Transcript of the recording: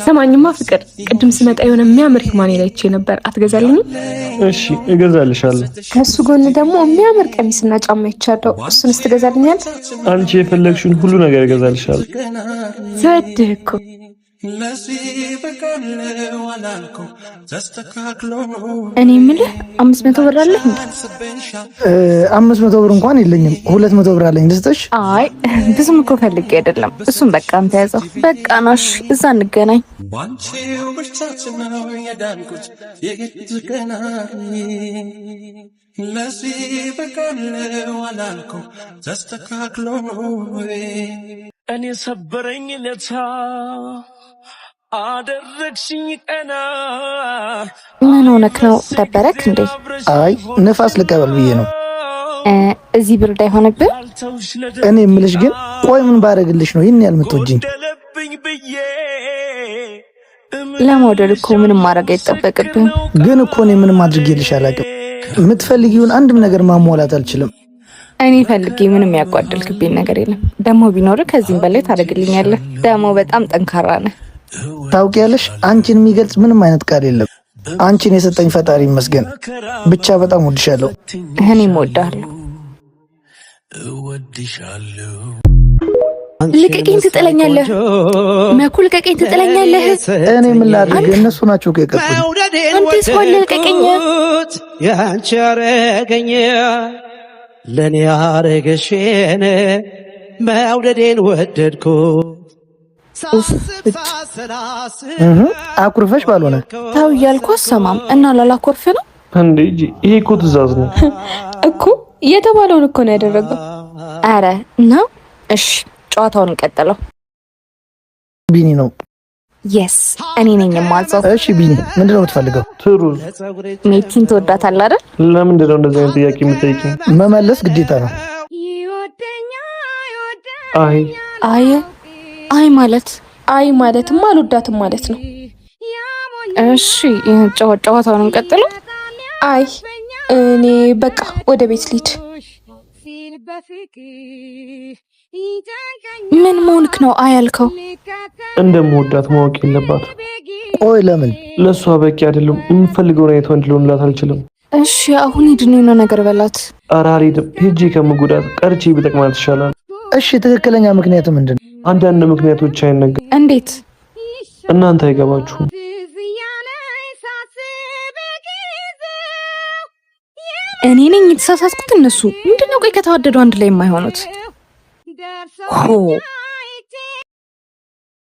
ሰማኝማ ፍቅር ቅድም ስመጣ የሆነ የሚያምር ሂማኔ ላይ እቺ ነበር አትገዛልኝ? እሺ እገዛልሻለሁ። ከሱ ጎን ደግሞ የሚያምር ቀሚስና ጫማ ይቻለው እሱንስ ትገዛልኛል? አንቺ የፈለግሽውን ሁሉ ነገር እገዛልሻለሁ። ዘድኩ እኔ የምልህ 500 ብር አለህ እንዴ? 500 ብር እንኳን የለኝም። 200 ብር አለኝ ልስጥሽ? አይ ብዙም እኮ ፈልጌ አይደለም። እሱም በቃ አንተ ያዘው። በቃ ናሽ እዛ እንገናኝ። እኔ ሰበረኝ ለታ አደረግሽኝ ቀና። ምን ሆነክ ነው? ደበረክ እንዴ? አይ ነፋስ ልቀበል ብዬ ነው። እዚህ ብርድ አይሆንብህ? እኔ የምልሽ ግን ቆይ ምን ባረግልሽ ነው ይሄን ያልምትወጂኝ? ለመውደድ እኮ ምንም ማድረግ አይጠበቅብህም። ግን እኮ እኔ ምንም አድርጌልሽ አላውቅም። የምትፈልጊውን አንድም ነገር ማሟላት አልችልም። እኔ ፈልጌ ምንም ያጓደልክብኝ ነገር የለም። ደሞ ቢኖር ከዚህም በላይ ታደርግልኛለህ። ደሞ በጣም ጠንካራ ነህ። ታውቂያለሽ፣ አንቺን የሚገልጽ ምንም አይነት ቃል የለም። አንቺን የሰጠኝ ፈጣሪ ይመስገን። ብቻ በጣም ወድሻለሁ። እኔም እወድሃለሁ። ልቀቀኝ ትጥለኛለህ። መኩ ልቀቀኝ ትጥለኛለህ። እኔ ምን ላድርግ? እነሱ ናቸው ከቀጡኝ። አንተስ ሆነ ልቀቀኝ። ያንቺ አረገኝ ለኔ ያረገሽኔ መውደዴን ወደድኩ። አኩርፈሽ ባልሆነ ታው እያልኩ አሰማም እና ላላኮርፍ ነው እንዴ? ይሄ እኮ ትእዛዝ ነው እኮ የተባለውን እኮ ነው ያደረገው። አረ ነው። እሺ ጨዋታውን እንቀጥለው። ቢኒ ነው። የስ እኔ ነኝ የማዘው። እሺ ቢኒ ምንድነው የምትፈልገው? ትሩዝ ሜቲን ትወዳታለህ አይደል? ለምንድን ነው እንደዚህ አይነት ጥያቄ የምትጠይቂኝ? መመለስ ግዴታ ነው። አይ ማለትም አልወዳትም ማለት ነው። እሺ ጨዋታውን እንቀጥለው። አይ እኔ በቃ ወደ ቤት ልሂድ። ምን ሞንክ ነው አያልከው? እንደምወዳት ማወቅ የለባት። ቆይ ለምን? ለሷ በቂ አይደለም። የምፈልገውን አይነት ወንድ ልሆንላት አልችልም። እሺ አሁን ሂድን የሆነ ነገር በላት። ኧረ አልሄድም። ሂጂ ከምጉዳት ቀርቼ ቢጠቅማት ይሻላል። እሺ ትክክለኛ ምክንያቱ ምንድን ነው? አንዳንድ ምክንያቶች አይነገር። እንዴት? እናንተ አይገባችሁም። እኔ ነኝ የተሳሳትኩት። እነሱ ምንድነው ቆይ ከተዋደዱ አንድ ላይ የማይሆኑት?